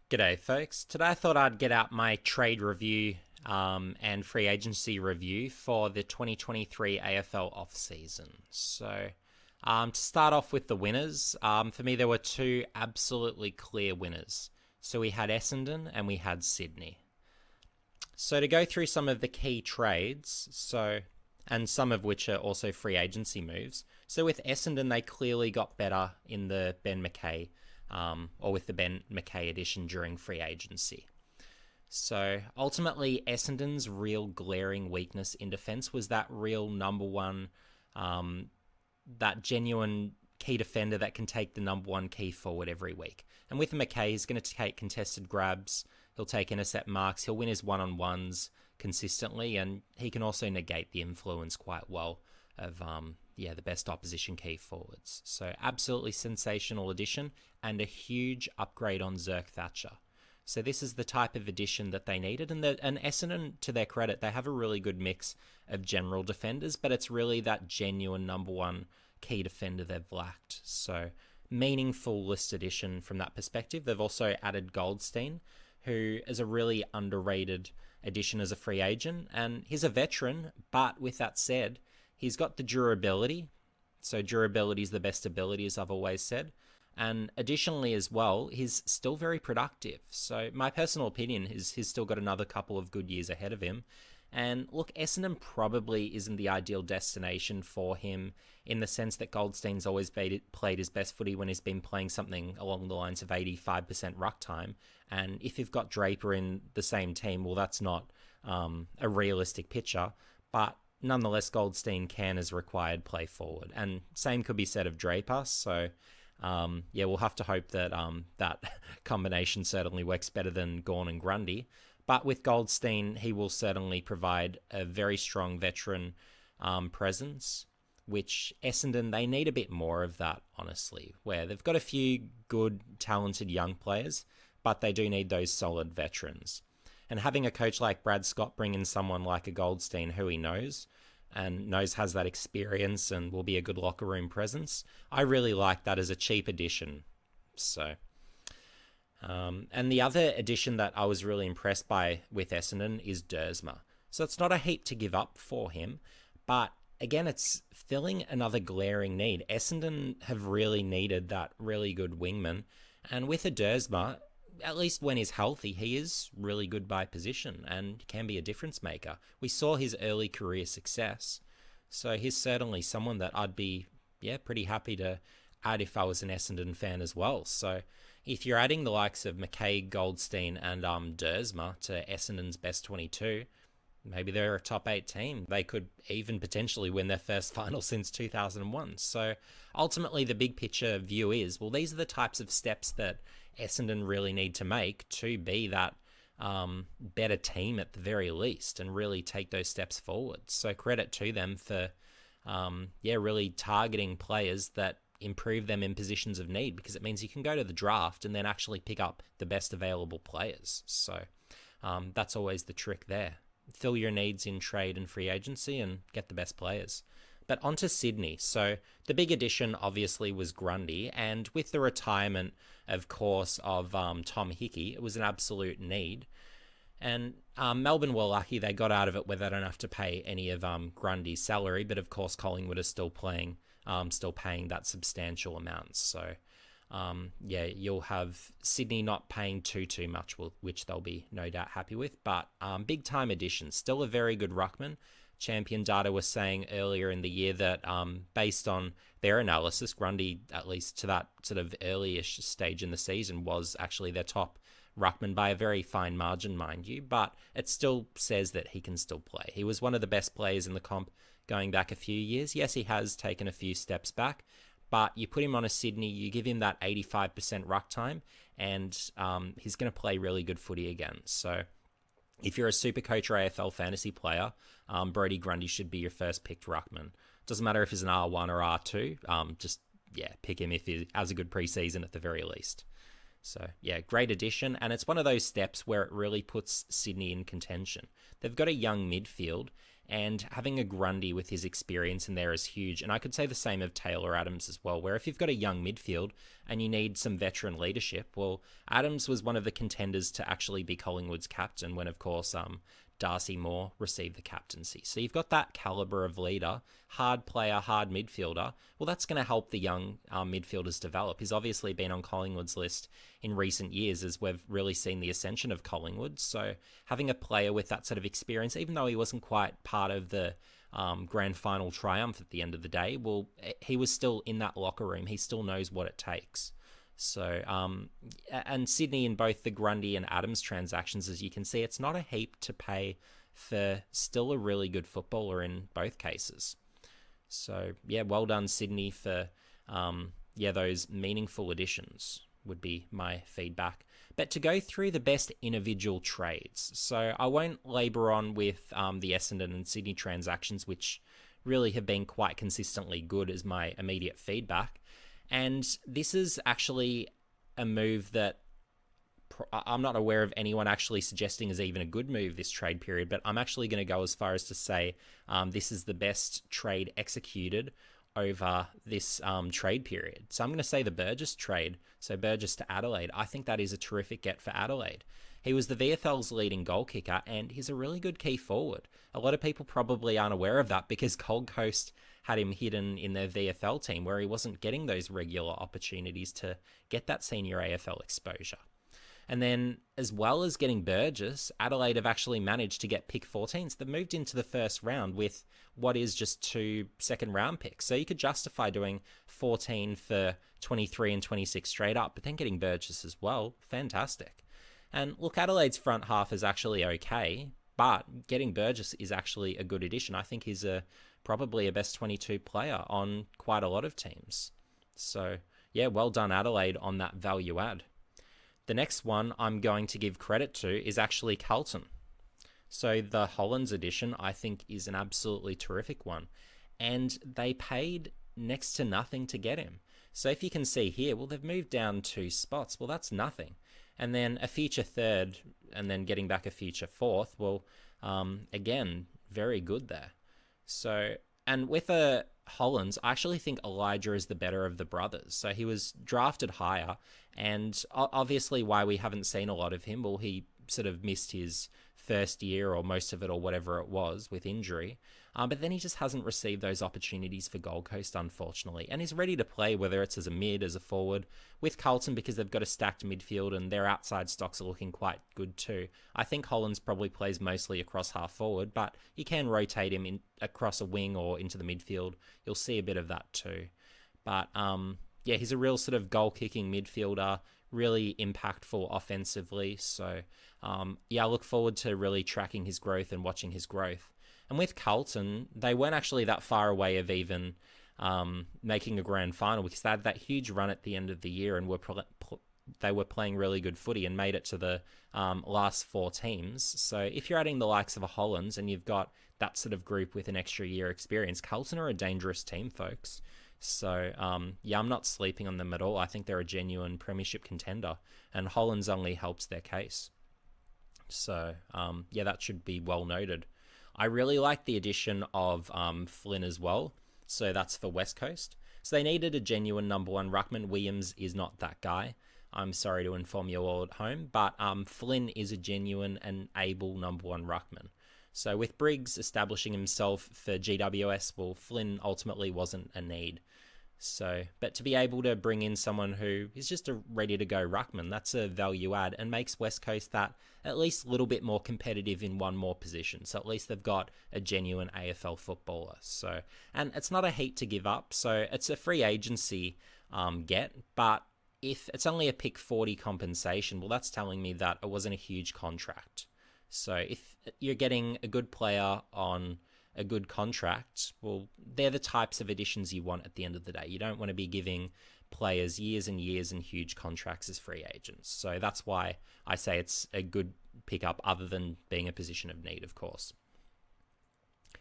G'day, folks. Today I thought I'd get out my trade review and free agency review for the 2023 AFL off-season. To start off with the winners, for me there were two absolutely clear winners. So we had Essendon and we had Sydney. So to go through some of the key trades, and some of which are also free agency moves. So with Essendon, they clearly got better in the Ben McKay or with the Ben McKay edition during free agency. So ultimately, Essendon's real glaring weakness in defence was that real number one, that genuine key defender that can take the number one key forward every week. And with McKay, he's going to take contested grabs, he'll take intercept marks, he'll win his one-on-ones consistently, and he can also negate the influence quite well of the best opposition key forwards. So absolutely sensational addition and a huge upgrade on Zerk Thatcher. So this is the type of addition that they needed. And Essendon, to their credit, they have a really good mix of general defenders, but it's really that genuine number one key defender they've lacked. So meaningful list addition from that perspective. They've also added Goldstein, who is a really underrated addition as a free agent. And he's a veteran, but with that said, he's got the durability. So durability is the best ability, as I've always said. And additionally as well, he's still very productive. So my personal opinion is he's still got another couple of good years ahead of him. And look, Essendon probably isn't the ideal destination for him in the sense that Goldstein's always played his best footy when he's been playing something along the lines of 85% ruck time. And if you've got Draper in the same team, well, that's not a realistic picture. But nonetheless, Goldstein can, as required, play forward. And same could be said of Draper. So we'll have to hope that that combination certainly works better than Gawn and Grundy. But with Goldstein, he will certainly provide a very strong veteran presence, which Essendon, they need a bit more of that, honestly, where they've got a few good, talented young players, but they do need those solid veterans. And having a coach like Brad Scott bring in someone like a Goldstein who he knows has that experience and will be a good locker room presence, I really like that as a cheap addition. So... and the other addition that I was really impressed by with Essendon is Dersma. So it's not a heap to give up for him, but again, it's filling another glaring need. Essendon have really needed that really good wingman, and with a Dersma, at least when he's healthy, he is really good by position and can be a difference maker. We saw his early career success, so he's certainly someone that I'd be pretty happy to add if I was an Essendon fan as well. So if you're adding the likes of McKay, Goldstein, and Dersma to Essendon's best 22, maybe they're a top 8 team. They could even potentially win their first final since 2001. So ultimately, the big picture view is, well, these are the types of steps that Essendon really need to make to be that better team at the very least and really take those steps forward. So credit to them for, really targeting players that improve them in positions of need, because it means you can go to the draft and then actually pick up the best available players. So that's always the trick there. Fill your needs in trade and free agency and get the best players. But on to Sydney. So the big addition obviously was Grundy, and with the retirement, of course, of Tom Hickey, it was an absolute need. And Melbourne were lucky they got out of it where they don't have to pay any of Grundy's salary, but of course Collingwood is still paying that substantial amount. So, you'll have Sydney not paying too much, which they'll be no doubt happy with. But big time addition, still a very good ruckman. Champion Data was saying earlier in the year that based on their analysis, Grundy, at least to that sort of early-ish stage in the season, was actually their top ruckman by a very fine margin, mind you. But it still says that he can still play. He was one of the best players in the comp going back a few years. Yes, he has taken a few steps back, but you put him on a Sydney, you give him that 85% ruck time, and he's going to play really good footy again. So if you're a Supercoach or AFL fantasy player, Brodie Grundy should be your first picked ruckman. Doesn't matter if he's an R1 or R2, pick him if he has a good preseason at the very least. So, great addition, and it's one of those steps where it really puts Sydney in contention. They've got a young midfield, And having a Grundy with his experience in there is huge. And I could say the same of Taylor Adams as well, where if you've got a young midfield and you need some veteran leadership, well, Adams was one of the contenders to actually be Collingwood's captain when, of course, Darcy Moore received the captaincy. So you've got that caliber of leader, hard player, hard midfielder. Well, that's going to help the young midfielders develop. He's obviously been on Collingwood's list in recent years as we've really seen the ascension of Collingwood. So having a player with that sort of experience, even though he wasn't quite part of the grand final triumph at the end of the day, well, he was still in that locker room. He still knows what it takes. So, and Sydney in both the Grundy and Adams transactions, as you can see, it's not a heap to pay for still a really good footballer in both cases. So, yeah, well done, Sydney, for, those meaningful additions would be my feedback. But to go through the best individual trades, so I won't labour on with the Essendon and Sydney transactions, which really have been quite consistently good as my immediate feedback. And this is actually a move that I'm not aware of anyone actually suggesting is even a good move this trade period, but I'm actually going to go as far as to say this is the best trade executed over this trade period. So I'm going to say the Burgess trade, so Burgess to Adelaide. I think that is a terrific get for Adelaide. He was the VFL's leading goal kicker, and he's a really good key forward. A lot of people probably aren't aware of that because Gold Coast had him hidden in their VFL team where he wasn't getting those regular opportunities to get that senior AFL exposure. And then, as well as getting Burgess, Adelaide have actually managed to get pick 14. So they've moved into the first round with what is just 2 second-round picks. So you could justify doing 14 for 23 and 26 straight up, but then getting Burgess as well, fantastic. And look, Adelaide's front half is actually okay, but getting Burgess is actually a good addition. I think he's probably a best 22 player on quite a lot of teams. So, yeah, well done, Adelaide, on that value add. The next one I'm going to give credit to is actually Carlton. So the Hollands edition, I think, is an absolutely terrific one. And they paid next to nothing to get him. So if you can see here, well, they've moved down 2 spots. Well, that's nothing. And then a future third, and then getting back a future fourth. Well, again, very good there. So, and with a Hollands, I actually think Elijah is the better of the brothers. So he was drafted higher, and obviously why we haven't seen a lot of him, well, he sort of missed his first year or most of it or whatever it was with injury. But then he just hasn't received those opportunities for Gold Coast, unfortunately. And he's ready to play, whether it's as a mid, as a forward, with Carlton because they've got a stacked midfield and their outside stocks are looking quite good too. I think Hollands probably plays mostly across half forward, but you can rotate him in across a wing or into the midfield. You'll see a bit of that too. But he's a real sort of goal-kicking midfielder, really impactful offensively. So, I look forward to really tracking his growth and watching his growth. And with Carlton, they weren't actually that far away of even making a grand final because they had that huge run at the end of the year and they were playing really good footy and made it to the last 4 teams. So if you're adding the likes of a Hollands and you've got that sort of group with an extra year experience, Carlton are a dangerous team, folks. So, I'm not sleeping on them at all. I think they're a genuine premiership contender, and Hollands only helps their case. So, that should be well noted. I really like the addition of Flynn as well. So that's for West Coast. So they needed a genuine number 1 ruckman. Williams is not that guy. I'm sorry to inform you all at home, but Flynn is a genuine and able number 1 ruckman. So with Briggs establishing himself for GWS, well, Flynn ultimately wasn't a need. So, but to be able to bring in someone who is just a ready-to-go ruckman, that's a value add and makes West Coast that at least a little bit more competitive in one more position. So at least they've got a genuine AFL footballer. So, and it's not a heap to give up. So it's a free agency get, but if it's only a pick 40 compensation, well, that's telling me that it wasn't a huge contract. So if you're getting a good player on a good contract, well, they're the types of additions you want at the end of the day. You don't want to be giving players years and years and huge contracts as free agents. So that's why I say it's a good pickup other than being a position of need, of course.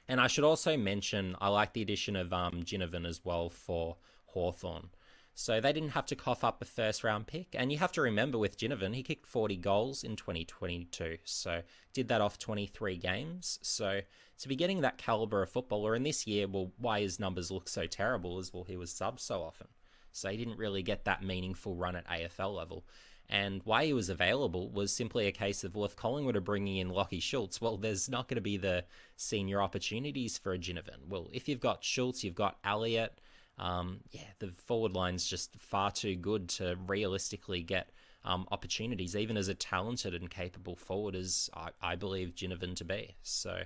And I should also mention, I like the addition of Ginivan as well for Hawthorn. So they didn't have to cough up a first round pick. And you have to remember with Ginivan, he kicked 40 goals in 2022. So did that off 23 games. So to be getting that caliber of footballer, and this year, well, why his numbers look so terrible is, well, he was subbed so often. So he didn't really get that meaningful run at AFL level. And why he was available was simply a case of, well, if Collingwood are bringing in Lachie Schulz, well, there's not going to be the senior opportunities for a Ginivan. Well, if you've got Schulz, you've got Elliott. The forward line's just far too good to realistically get opportunities, even as a talented and capable forward as I believe Ginivan to be. So,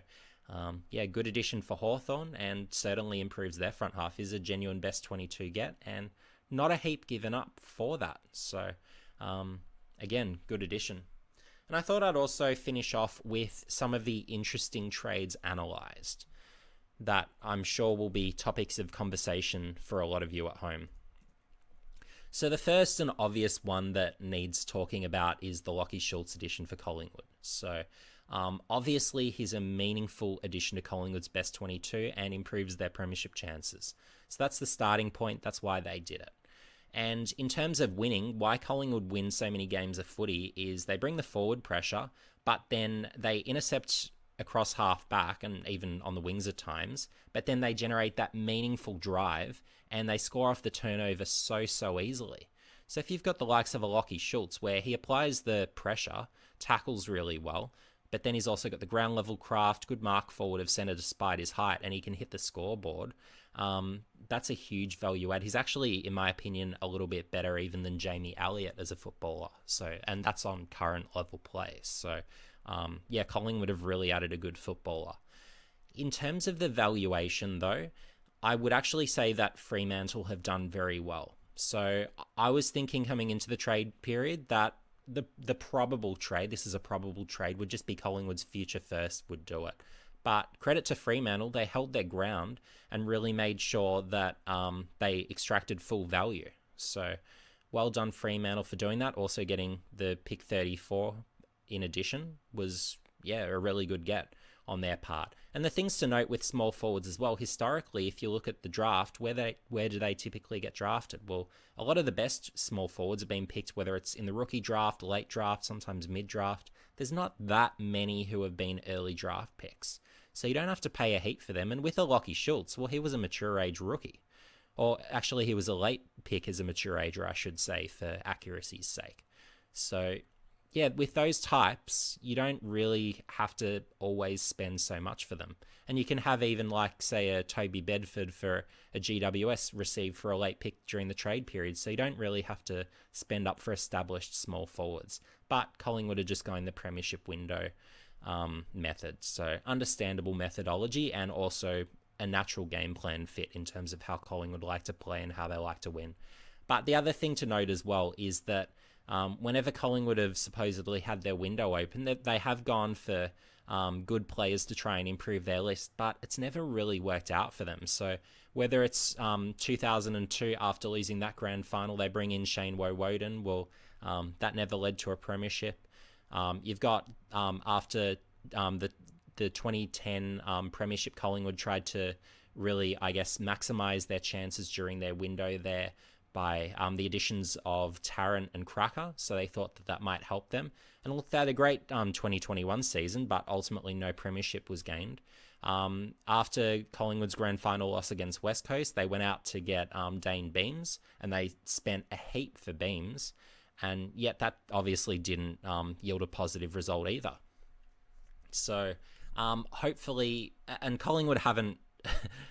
good addition for Hawthorn, and certainly improves their front half. Is a genuine best 22 get, and not a heap given up for that. So, again, good addition. And I thought I'd also finish off with some of the interesting trades analysed that I'm sure will be topics of conversation for a lot of you at home. So the first and obvious one that needs talking about is the Lachie Schulz addition for Collingwood. So obviously he's a meaningful addition to Collingwood's best 22 and improves their premiership chances. So that's the starting point. That's why they did it. And in terms of winning, why Collingwood win so many games of footy is they bring the forward pressure, but then they intercept across half back and even on the wings at times, but then they generate that meaningful drive and they score off the turnover so easily. So if you've got the likes of a Lachie Schulz where he applies the pressure, tackles really well, but then he's also got the ground level craft, good mark forward of centre despite his height, and he can hit the scoreboard. That's a huge value add. He's actually, in my opinion, a little bit better even than Jamie Elliott as a footballer. So, and that's on current level play. So, Collingwood have really added a good footballer. In terms of the valuation, though, I would actually say that Fremantle have done very well. So I was thinking coming into the trade period that the probable trade, this is a probable trade, would just be Collingwood's future first would do it. But credit to Fremantle, they held their ground and really made sure that they extracted full value. So well done Fremantle for doing that. Also getting the pick 34 in addition was, a really good get on their part. And the things to note with small forwards as well, historically, if you look at the draft, where do they typically get drafted? Well, a lot of the best small forwards have been picked, whether it's in the rookie draft, late draft, sometimes mid-draft. There's not that many who have been early draft picks. So you don't have to pay a heap for them. And with a Lachie Schulz, well, he was a mature age rookie. Or actually, he was a late pick as a mature ager, I should say, for accuracy's sake. So with those types, you don't really have to always spend so much for them. And you can have even like, say, a Toby Bedford for a GWS received for a late pick during the trade period. So you don't really have to spend up for established small forwards. But Collingwood are just going the premiership window method. So understandable methodology and also a natural game plan fit in terms of how Collingwood like to play and how they like to win. But the other thing to note as well is that whenever Collingwood have supposedly had their window open, they have gone for good players to try and improve their list, but it's never really worked out for them. So whether it's 2002 after losing that grand final, they bring in Shane Woden, well, that never led to a premiership. You've got after the 2010 premiership, Collingwood tried to really, I guess, maximise their chances during their window there by the additions of Tarrant and Cracker, so they thought that might help them. And look, they had a great 2021 season, but ultimately no premiership was gained. After Collingwood's grand final loss against West Coast, they went out to get Dane Beams, and they spent a heap for Beams, and yet that obviously didn't yield a positive result either. So hopefully, and Collingwood haven't,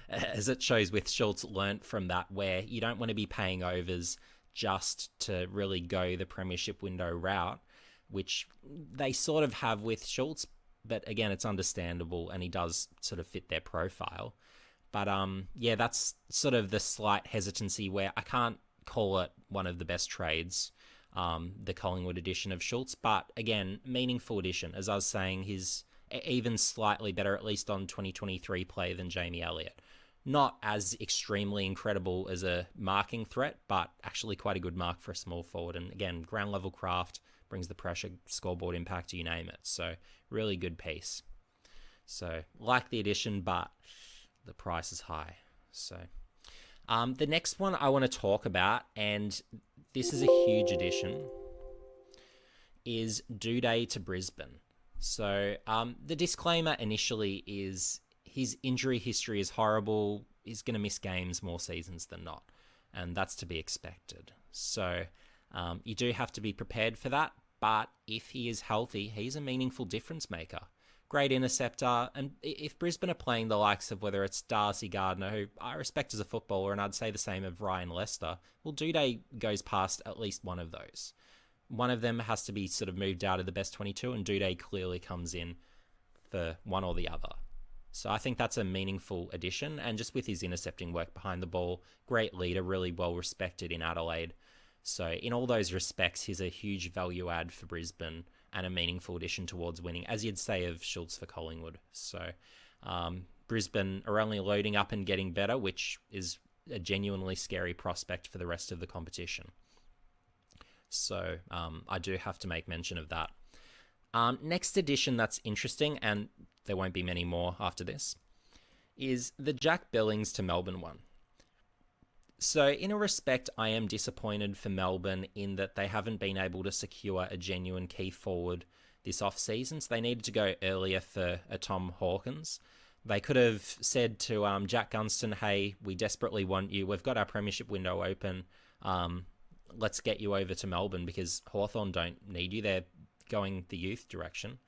as it shows with Schulz, learnt from that, where you don't want to be paying overs just to really go the premiership window route, which they sort of have with Schulz, but again, it's understandable and he does sort of fit their profile. But that's sort of the slight hesitancy where I can't call it one of the best trades, the Collingwood edition of Schulz, but again, meaningful addition. As I was saying, he's even slightly better, at least on 2023 play, than Jamie Elliott. Not as extremely incredible as a marking threat, but actually quite a good mark for a small forward. And again, ground level craft, brings the pressure, scoreboard impact, you name it. So really good piece. So like the addition, but the price is high. So The next one I want to talk about, and this is a huge addition, is due day to Brisbane. So the disclaimer initially is his injury history is horrible. He's going to miss games more seasons than not, and that's to be expected. So you do have to be prepared for that, but if he is healthy, he's a meaningful difference maker. Great interceptor, and if Brisbane are playing the likes of whether it's Darcy Gardner, who I respect as a footballer, and I'd say the same of Ryan Lester, well, Duday goes past at least one of those. One of them has to be sort of moved out of the best 22, and Duday clearly comes in for one or the other. So I think that's a meaningful addition, and just with his intercepting work behind the ball, great leader, really well respected in Adelaide. So in all those respects, he's a huge value add for Brisbane and a meaningful addition towards winning, as you'd say of Schulz for Collingwood. So Brisbane are only loading up and getting better, which is a genuinely scary prospect for the rest of the competition. So I do have to make mention of that. Next addition that's interesting, and there won't be many more after this, is the Jack Billings to Melbourne one. So in a respect, I am disappointed for Melbourne in that they haven't been able to secure a genuine key forward this off-season. So they needed to go earlier for a Tom Hawkins. They could have said to Jack Gunston, hey, we desperately want you. We've got our premiership window open. Let's get you over to Melbourne because Hawthorn don't need you. They're going the youth direction.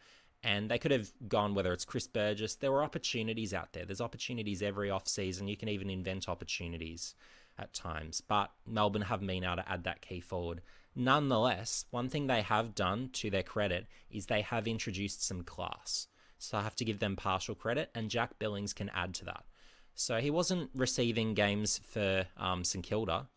And they could have gone, whether it's Chris Burgess. There were opportunities out there. There's opportunities every off-season. You can even invent opportunities at times, but Melbourne haven't been able to add that key forward. Nonetheless, one thing they have done to their credit is they have introduced some class. So I have to give them partial credit, and Jack Billings can add to that. So he wasn't receiving games for St Kilda,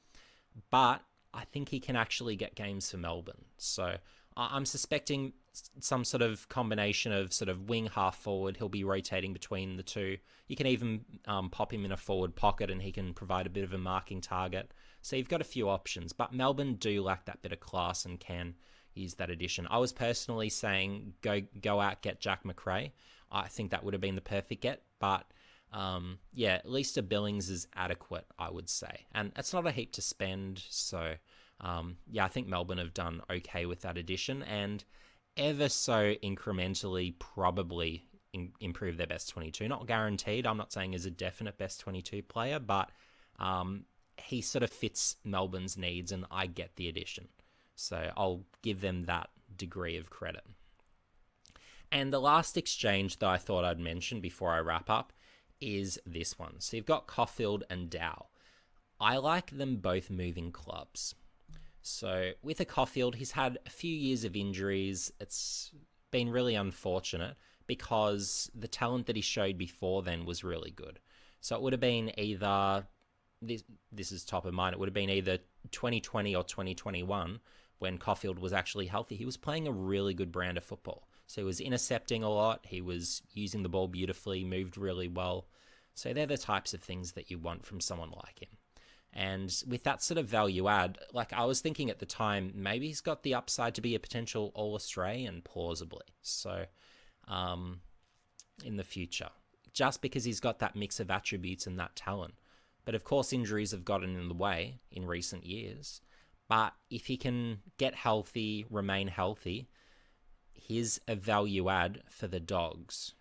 but I think he can actually get games for Melbourne. So I'm suspecting some sort of combination of sort of wing half forward. He'll be rotating between the two. You can even pop him in a forward pocket and he can provide a bit of a marking target. So you've got a few options, but Melbourne do lack that bit of class and can use that addition. I was personally saying go out, get Jack McRae. I think that would have been the perfect get, but yeah, at least a Billings is adequate, I would say. And it's not a heap to spend, so yeah, I think Melbourne have done okay with that addition and ever so incrementally probably improve their best 22. Not guaranteed. I'm not saying he's a definite best 22 player, but he sort of fits Melbourne's needs and I get the addition. So I'll give them that degree of credit. And the last exchange that I thought I'd mention before I wrap up is this one. So you've got Coffield and Dow. I like them both moving clubs. So with a Coffield, he's had a few years of injuries. It's been really unfortunate because the talent that he showed before then was really good. So it would have been either, this is top of mind, it would have been either 2020 or 2021 when Coffield was actually healthy. He was playing a really good brand of football. So he was intercepting a lot. He was using the ball beautifully, moved really well. So they're the types of things that you want from someone like him. And with that sort of value add, like I was thinking at the time, maybe he's got the upside to be a potential All-Australian, plausibly. So in the future, just because he's got that mix of attributes and that talent. But of course, injuries have gotten in the way in recent years. But if he can get healthy, remain healthy, he's a value add for the Dogs.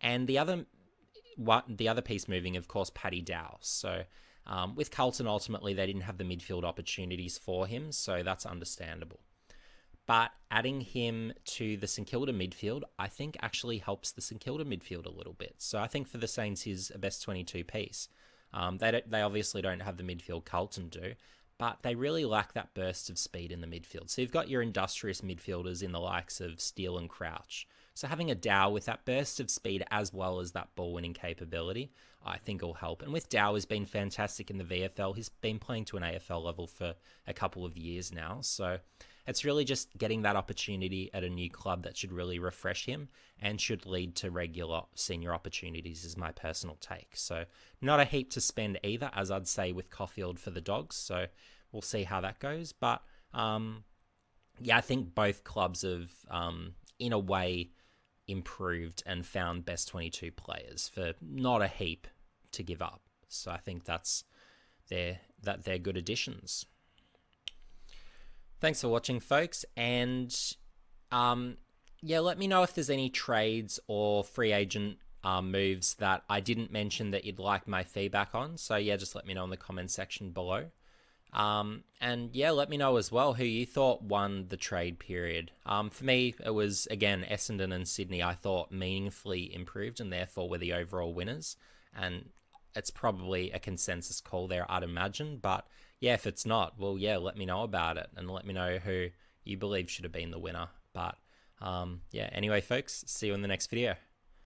And the other piece moving, of course, Paddy Dow. So with Carlton, ultimately, they didn't have the midfield opportunities for him, so that's understandable. But adding him to the St Kilda midfield, I think actually helps the St Kilda midfield a little bit. So I think for the Saints, he's a best 22 piece. They obviously don't have the midfield Carlton do, but they really lack that burst of speed in the midfield. So you've got your industrious midfielders in the likes of Steele and Crouch. So having a Dow with that burst of speed as well as that ball-winning capability, I think will help. And with Dow, has been fantastic in the VFL. He's been playing to an AFL level for a couple of years now. So it's really just getting that opportunity at a new club that should really refresh him and should lead to regular senior opportunities is my personal take. So not a heap to spend either, as I'd say with Coffield for the Dogs. So we'll see how that goes. But yeah, I think both clubs have, in a way, improved and found best 22 players for not a heap to give up. So I think they're good additions. Thanks for watching, folks, and let me know if there's any trades or free agent moves that I didn't mention that you'd like my feedback on. So yeah, just let me know in the comment section below. And yeah, let me know as well who you thought won the trade period. For me, it was, again, Essendon and Sydney I thought meaningfully improved and therefore were the overall winners. And it's probably a consensus call there, I'd imagine. But yeah, if it's not, well, yeah, let me know about it and let me know who you believe should have been the winner. But yeah, anyway, folks, see you in the next video.